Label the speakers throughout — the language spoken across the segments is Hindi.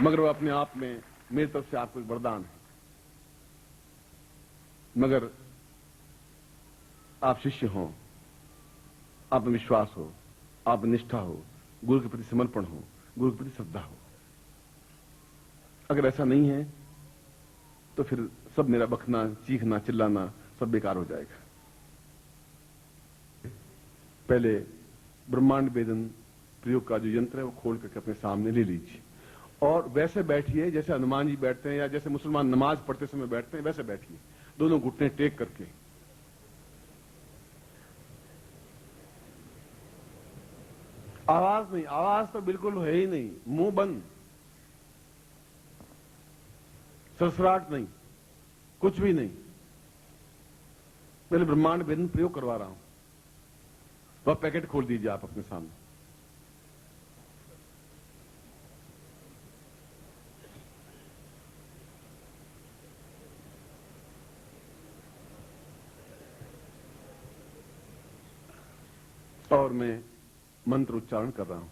Speaker 1: मगर वो अपने आप में मेरी तरफ से आपको एक वरदान है। मगर आप शिष्य हो, आप में विश्वास हो, आप में निष्ठा हो, गुरु के प्रति समर्पण हो, गुरु के प्रति श्रद्धा हो। अगर ऐसा नहीं है तो फिर सब मेरा बकना, चीखना, चिल्लाना सब बेकार हो जाएगा। पहले ब्रह्मांड वेदन प्रयोग का जो यंत्र है वो खोल करके अपने सामने ले लीजिए और वैसे बैठिए जैसे हनुमान जी बैठते हैं या जैसे मुसलमान नमाज पढ़ते समय बैठते हैं, वैसे बैठिए, दोनों घुटने टेक करके। आवाज नहीं, आवाज तो बिल्कुल है ही नहीं, मुंह बंद, सरसराहट नहीं, कुछ भी नहीं। पहले ब्रह्मांड वेदन प्रयोग करवा रहा हूं, वह पैकेट खोल दीजिए आप अपने सामने। और मैं मंत्र उच्चारण कर रहा हूं।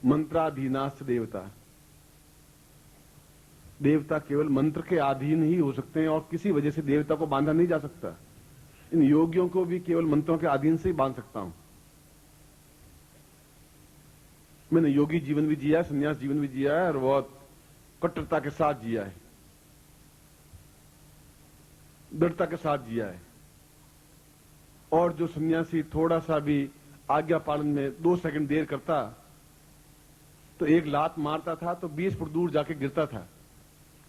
Speaker 1: मंत्राधीनास्थ देवता। देवता केवल मंत्र के अधीन ही हो सकते हैं और किसी वजह से देवता को बांधा नहीं जा सकता। इन योगियों को भी केवल मंत्रों के अधीन से ही बांध सकता हूं। मैंने योगी जीवन भी जिया है, संन्यास जीवन भी जिया है और बहुत कट्टरता के साथ जिया है, दृढ़ता के साथ जिया है। और जो सन्यासी थोड़ा सा भी आज्ञा पालन में 2 सेकंड देर करता तो एक लात मारता था तो 20 फुट दूर जाके गिरता था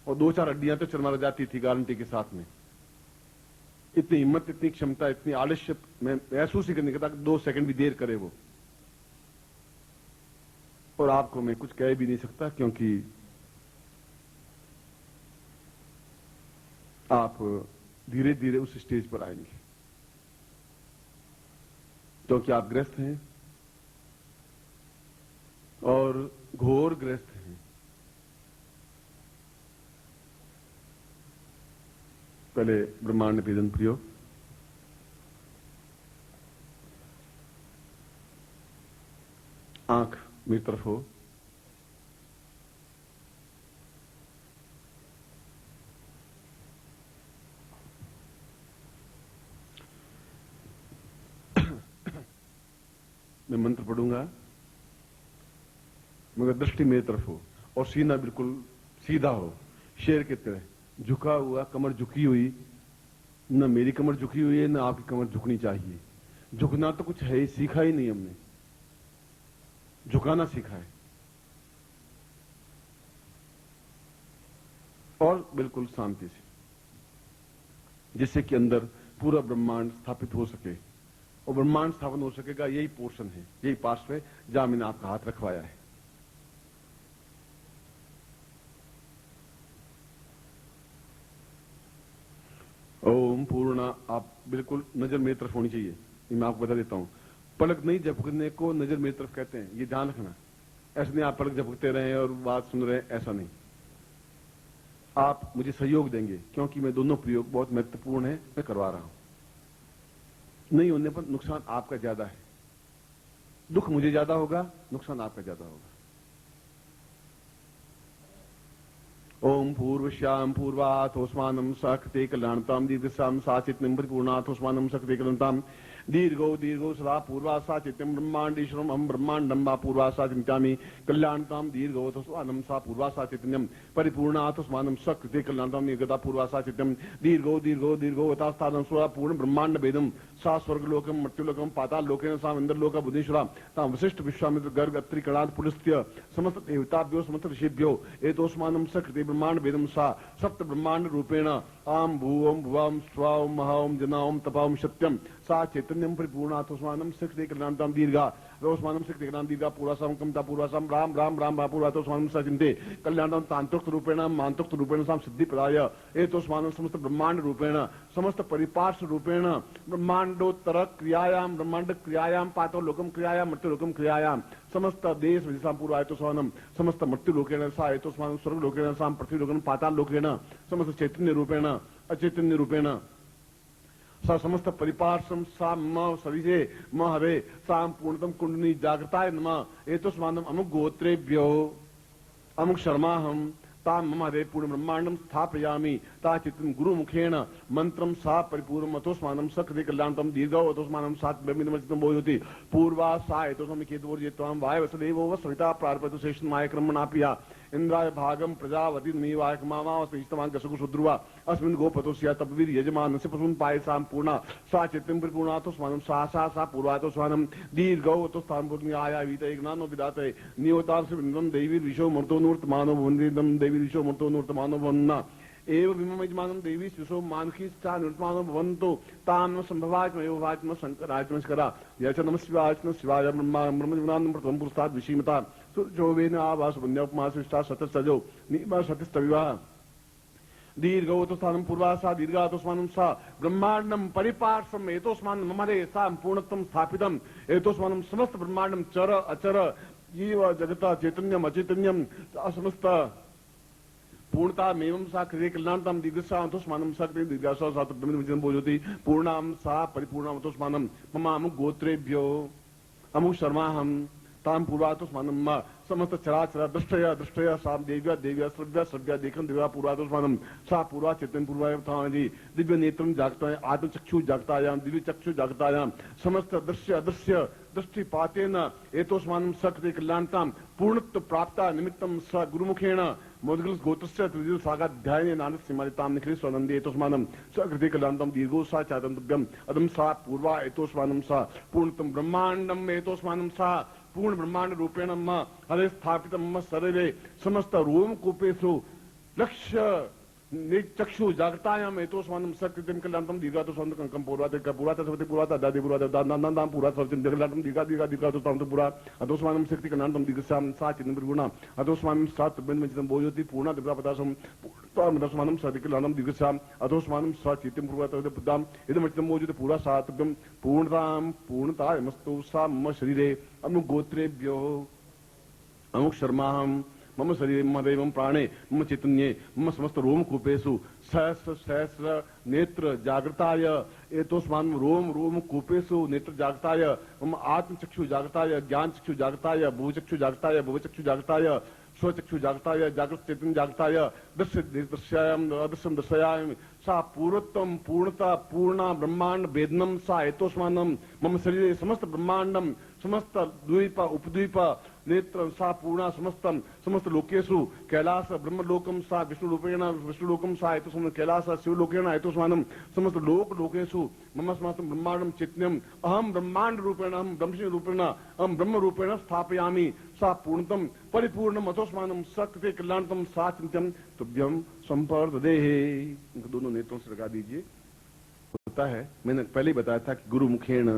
Speaker 1: और 2-4 हड्डियां तो चरमरा जाती थी गारंटी के साथ में। इतनी हिम्मत, इतनी क्षमता, इतनी आलस्य में महसूस ही करने का था कि 2 सेकंड भी देर करे वो। और आपको मैं कुछ कह भी नहीं सकता क्योंकि आप धीरे धीरे उस स्टेज पर आएंगे, क्योंकि आप ग्रस्त हैं और घोर ग्रस्त हैं। पहले ब्रह्मांड वेदन प्रयोग। आंख मेरी तरफ हो, मैं मंत्र पढ़ूंगा मगर दृष्टि मेरी तरफ हो और सीना बिल्कुल सीधा हो, शेर की तरह झुका हुआ, कमर झुकी हुई। न मेरी कमर झुकी हुई है न आपकी कमर झुकनी चाहिए। झुकना तो कुछ है ही, सीखा ही नहीं हमने, झुकाना सीखा है। और बिल्कुल शांति से, जिससे कि अंदर पूरा ब्रह्मांड स्थापित हो सके। और ब्रह्मांड स्थापन हो सकेगा यही पोर्शन है, यही पार्श्व है जहां मैंने आपका हाथ रखवाया है। ओम पूर्ण। आप बिल्कुल नजर मेरी तरफ होनी चाहिए, मैं आपको बता देता हूं। पलक नहीं झपकने को नजर मेरी तरफ कहते हैं, ये ध्यान रखना। ऐसे नहीं आप पलक झपकते रहे और बात सुन रहे हैं, ऐसा नहीं। आप मुझे सहयोग देंगे क्योंकि मैं दोनों प्रयोग बहुत महत्वपूर्ण है, मैं करवा रहा हूं। नहीं होने पर नुकसान आपका ज्यादा है, दुख मुझे ज्यादा होगा, नुकसान आपका ज्यादा होगा। ओम पूर्वश्याम पूर्वाथ ओस्मानम सकृते कल्याणताम दीर्घश्याम साचित्यम परिपूर्णाथ ओस्मानम सकृते कल्याणताम दीर्घो दीर्घो सदा पूर्वा साचित्यम ब्रह्मांडेश्वरम हम ब्रह्मांडम वा पूर्वा साचित्यामि कल्याणताम दीर्घो ओस्मानम सा पूर्वा साचित्यम परिपूर्णाथ ओस्मानम सकृते कल्याणताम निर्गता पूर्वा साचित्यम दीर्घो दीर्घो दीर्घो यथास्थानं सुरा पूर्ण ब्रह्मांड वेदम सा स्वर्गलोकम मर्त्युलोकम पाताल लोकेन सा इंद्रलोक बुद्धेश्वरा ता वशिष्ठ विश्वामित्र गर्ग अत्रि कणाद पुलस्त्य समस्त देवताभ्यो समस्त ऋषिभ्यो एतोस्मानम सकृते ब्रह्मांड वेदम सा सप्त ब्रह्मांड रूपेण आम भूवम भुवम स्वाम महाओम जनाओम तपाओम सत्यम सा चैतन्यम परिपूर्णाथोस्मानम सकृते कल्याणताम दीर्घा रोस्मानम सकृते कल्याण दीर्घा पूर्वासाम कमता पूर्वासाम राम राम राम पूर्वाथोस्मानम सचिंते कल्याणताम तांत्रोक्त रूपेण मांत्रोक्त रूपेण साम सिद्धि प्रदाय एतोस्मानम समस्त ब्रह्मांड रूपेण समस्त परिपार्श्व रूपेण ब्रह्मांडोत्तर क्रियायाम ब्रह्मांड क्रियायाम पातो लोकम क्रियायाम मृत्यु लोकम क्रियायाम समस्त देश विदिशाम पूर्वायतोस्मानम समस्त मृत्यु लोकेन सा एतोस्मानम स्वर्ग लोकेन साम पृथ्वी लोकेन पाताल लोकेन समस्त चैतन्य रूपेण अचैतन्य रूपेण सा समस्त परिपार्श्वम सा म सविजे म हरे साम पूर्णतम कुंडनी जागृताय नमः एतोस्मानम अमुक गोत्रेभ्यो अमुक शर्मा हम ताम मम हरे पूर्ण ब्रह्मांडम स्थापयामि ता चित्तम गुरु मुखेन मंत्रम सा परिपूर्णम अतोस्मानम सकृति कल्याणतम दीर्घो अतोस्मानम सात ब्रह्मिदमचितम बोधति पूर्वा सा एतोस्मि केतुर्जेत्वाम वाय वसुदेवो सविता प्रार्पतु शेषन मायक्रमणापिया इंद्राय भागम प्रजावती मीवायक मामावस्मिष्टमान कसुकु सुद्रुवा अस्मिन् गोपतोस्या तपवीर यजमानस्य पशुन पायसाम पूर्णा सा चित्तम परिपूर्णातोस्मानम सा पूर्वातोस्मानम दीर्घो अतोस्ताम पूर्णि आया वीत एकनानो विदाते नियोतांस विन्दम देवी विशो मूर्तो नूर्तमानो वंदिदम देवी विशो मूर्तो नूर्तमानो वन्ना एव विमम यजमानम देवी शिशो मानखीश्चा नूर्तमानो भवन्तो ताम संभवाचमयोवाचम शंकराचमस्करा यच नमः शिवाय ब्रह्मज्ञानं प्रथम पुरुषात् विशीमता सुजोवेन आवास पुण्यपमाशिष्टा सतसजो निमा सतिस्तविवा दीर्घोतस्थानं पूर्वासा दीर्घातोस्मानं सा ब्रह्मांडं परिपार्श्वम् एतोस्मानं ममरे सा पूर्णत्वं स्थापितम् एतोस्मानं समस्त ब्रह्मांडं चर अचर जीव जगता चैतन्यम अचैतन्यम समस्त पूर्णता मेवं सा कृते कल्याणतम दीर्घसा अतोस्मानं सा कृते दीर्घसा सा तद्ब्रह्मविजनं बोधति पूर्णां सा परिपूर्णां अतोस्मानं मम अमुक गोत्रेभ्यो अमुक शर्माहं ताम पूर्वातोस्मानं समस्त चराचर दृष्टया सा देव्या श्रव्या देखन दिव्या पूर्वातोस्मानं सा पूर्वा चेतन पूर्वायथाजी दिव्य नेत्रं जागताय आत्मचक्षु जागतायां दिव्य चक्षु जागतायां समस्त दृश्य अदृश्य दृष्टिपातेन एतोस्मानं सकृते कल्याणतां पूर्णत्व प्राप्ता निमित्तं स गुरुमुखेन मोदगल गोत्रस्य त्रिदिव सागाध्यायने नानक सिमालितां निखिल स्वनंदे एतोस्मानं सकृते कल्याणतां दीर्घो सा चातंतव्यम् अदम सा पूर्वा एतोस्मानं सा पूर्णतम ब्रह्मांडम एतोस्मानं सा पूर्ण ब्रह्मांड रूपेण हरे स्थापित शरीरे समस्त रोम कूपेषु लक्ष्य चक्षु जागतायाम एतोस्मानं सकृतिं कल्याणतम दीर्घातो संकंकं पूर्वात सवति पूर्वात दादि पूर्वात दानानां पूर्वात सवतिं कल्याणतम दीर्घातो तांतो पूरा अतोस्मानं शक्ति कल्याणतम दीर्घस्यां सा चिन्नं परिपूर्णा अतोस्मानं सात ब्रह्मचितं बोधति पूर्णा दिव्यापदासं पूर्णतमस्मानं सति कल्याणं दीर्घस्यां अतोस्मानं सा चित्तं पूर्वात बुद्धां इदमचितं बोधति पूरा सातभ्यं पूर्णतां पूर्णतायमस्तु सा मम शरीरे अमुक गोत्रेभ्यो अमुक शर्माहं मम शरीर मम देवं प्राणे मम चैतन्ये मम समस्त रोम कूपेषु सहस्र नेत्र जागृताय एतोस्मान् रोम कूपेषु नेत्र जागताय मम आत्मचक्षु जागताय ज्ञान चक्षु जागताय भूचक्षु जागताय भवचक्षु जागताय स्वचक्षु जागताय जागृत चैतन्य जागताय दृश्यायाम अदृश्यम दर्शयामि सा पूर्णत्वं पूर्णता पूर्णा ब्रह्मांड वेदनम सा एतोस्मानं मम शरीरे समस्त ब्रह्मांडम समस्त द्वीप उपद्वीप नेत्र सा पूर्णा समस्त लोकेषु कैलास ब्रह्मलोकम सा विष्णुलोकम सा एतोस्मानं कैलास शिवलोकेन एतोस्मानं समस्त लोकेषु मम समस्त ब्रह्मांडम चैतन्यम अहम ब्रह्मांड रूपेण अहम ब्रह्मशि रूपेण अहम ब्रह्म रूपेण स्थापयामि सा पूर्णतम परिपूर्णम अतोस्मानं सकृते कल्याणतम सा चिंत्यम तुभ्यम संपर्ददेहे। दोनों नेत्रों से लगा दीजिए। होता है, मैंने पहले ही बताया था कि गुरु मुखेन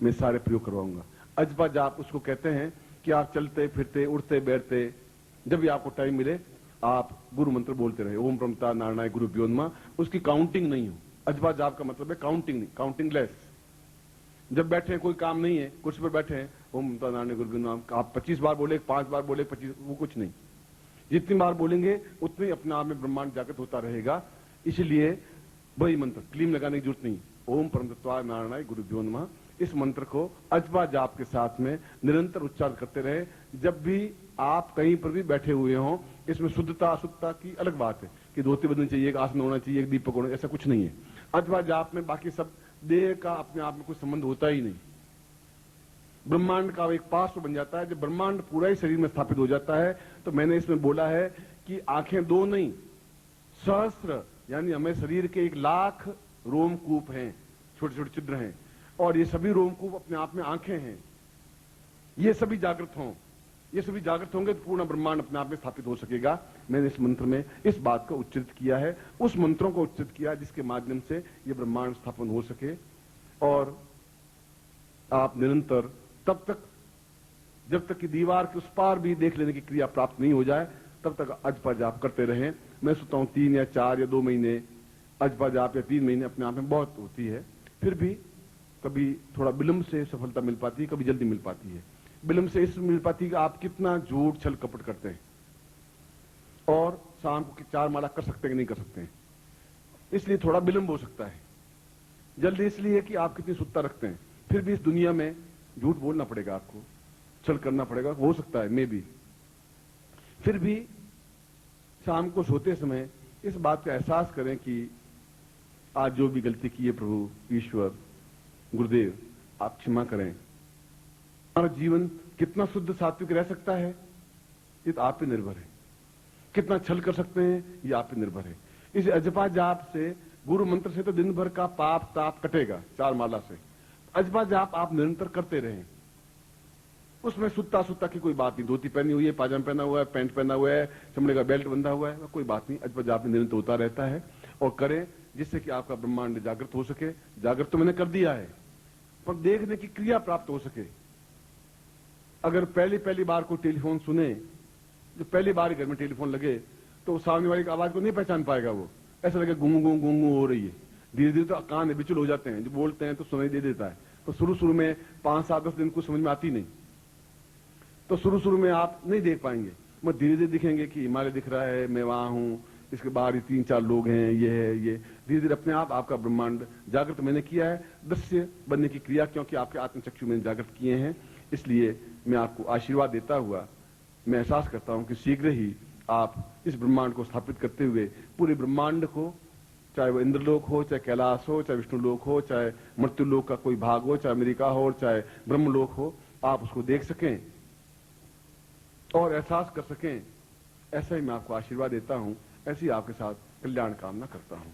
Speaker 1: मैं सारे प्रयोग करवाऊंगा। अजबा जाप उसको कहते हैं कि आप चलते फिरते उठते बैठते जब भी आपको टाइम मिले आप गुरु मंत्र बोलते रहे, ओम प्रमता नारायण गुरुभ्यो नमः। उसकी काउंटिंग नहीं हो। अजबा जाप का मतलब है काउंटिंग नहीं, काउंटिंग लेस। जब बैठे कोई काम नहीं है, कुर्सी पर बैठे हैं, ओम प्रमता नारायण गुरुभ्यो नमः आप 25 बार बोले, 5 बार बोले, 25, वो कुछ नहीं। जितनी बार बोलेंगे उतनी अपने आप में ब्रह्मांड जागृत होता रहेगा। इसलिए वही मंत्र क्लीम लगाने की जरूरत नहीं। ओम परमतत्वा नारायणाय गुरुभ्यो नमः इस मंत्र को अजबा जाप के साथ में निरंतर उच्चार करते रहे। जब भी आप कहीं पर भी बैठे हुए हों, इसमें शुद्धता अशुद्धता की अलग बात है कि धोती बदलनी चाहिए, एक आसन होना चाहिए, एक दीपक होना, ऐसा कुछ नहीं है। अजबा जाप में बाकी सब देह का अपने आप में कोई संबंध होता ही नहीं। ब्रह्मांड का एक पार्श्व बन जाता है। जब ब्रह्मांड पूरा ही शरीर में स्थापित हो जाता है तो मैंने इसमें बोला है कि आंखें 2 नहीं, सहस्त्र यानी हमें शरीर के 1 लाख रोमकूप हैं, छोटे छोटे छिद्र हैं, और ये सभी रोमकूप अपने आप में आंखें हैं। ये सभी जागृत हों, ये सभी जागृत होंगे तो पूर्ण ब्रह्मांड अपने आप में स्थापित हो सकेगा। मैंने इस मंत्र में इस बात को उच्चरित किया है, उस मंत्रों को उच्चरित किया जिसके माध्यम से ये ब्रह्मांड स्थापन हो सके। और आप निरंतर तब तक जब तक कि दीवार के उस पार भी देख लेने की क्रिया प्राप्त नहीं हो जाए तब तक अजपा जाप करते रहें। मैं सोचता हूं 3 या 4 या 2 महीने अजपा जाप या 3 महीने अपने आप में बहुत होती है। फिर भी कभी थोड़ा विलंब से सफलता मिल पाती है, कभी जल्दी मिल पाती है। विलंब से इसमें मिल पाती है कि आप कितना झूठ छल कपट करते हैं और शाम को 4 माला कर सकते हैं कि नहीं कर सकते हैं, इसलिए थोड़ा विलंब हो सकता है। जल्दी इसलिए कि आप कितनी शुद्धता रखते हैं। फिर भी इस दुनिया में झूठ बोलना पड़ेगा, आपको छल करना पड़ेगा, हो सकता है मे भी। फिर भी शाम को सोते समय इस बात का एहसास करें कि आज जो भी गलती की है प्रभु ईश्वर गुरुदेव आप क्षमा करें। हमारा जीवन कितना शुद्ध सात्विक रह सकता है ये तो आप पे निर्भर है। कितना छल कर सकते हैं ये आप पे निर्भर है। इस अजपा जाप से गुरु मंत्र से तो दिन भर का पाप ताप कटेगा 4 माला से। अजपा जाप आप निरंतर करते रहें। उसमें सुत्ता सुत्ता की कोई बात नहीं। धोती पहनी हुई है, पाजामा पहना हुआ है, पैंट पहना हुआ है, चमड़े का बेल्ट बंधा हुआ है, कोई बात नहीं। अजपा जाप में निरंतर होता रहता है और करें जिससे कि आपका ब्रह्मांड जागृत हो सके। जागृत तो मैंने कर दिया है पर देखने की क्रिया प्राप्त हो सके। अगर पहली बार को टेलीफोन सुने, जो पहली बार घर में टेलीफोन लगे तो सामने वाले की आवाज को नहीं पहचान पाएगा। वो ऐसा लगे गूंगू गूंगू गूंगू हो रही है। धीरे धीरे तो कान विचल हो जाते हैं, जो बोलते हैं तो सुनाई दे देता है। तो शुरू में 5 7 10 दिन कुछ समझ में आती नहीं, तो शुरू में आप नहीं देख पाएंगे। मगर धीरे धीरे दिखेंगे कि हिमालय दिख रहा है, मैं वहां हूं, इसके बाहर ही 3 4 लोग हैं, ये है ये। धीरे धीरे अपने आप आपका ब्रह्मांड जागृत मैंने किया है। दृश्य बनने की क्रिया क्योंकि आपके आत्मचक्षु मैंने जागृत किए हैं। इसलिए मैं आपको आशीर्वाद देता हुआ मैं एहसास करता हूं कि शीघ्र ही आप इस ब्रह्मांड को स्थापित करते हुए पूरे ब्रह्मांड को, चाहे वो इंद्रलोक हो, चाहे कैलाश हो, चाहे विष्णुलोक हो, चाहे मृत्युलोक का कोई भाग हो, चाहे अमेरिका हो और चाहे ब्रह्मलोक हो, आप उसको देख सकें और एहसास कर सकें। ऐसा ही मैं आपको आशीर्वाद देता हूं। ऐसी आपके साथ कल्याण कामना करता हूं।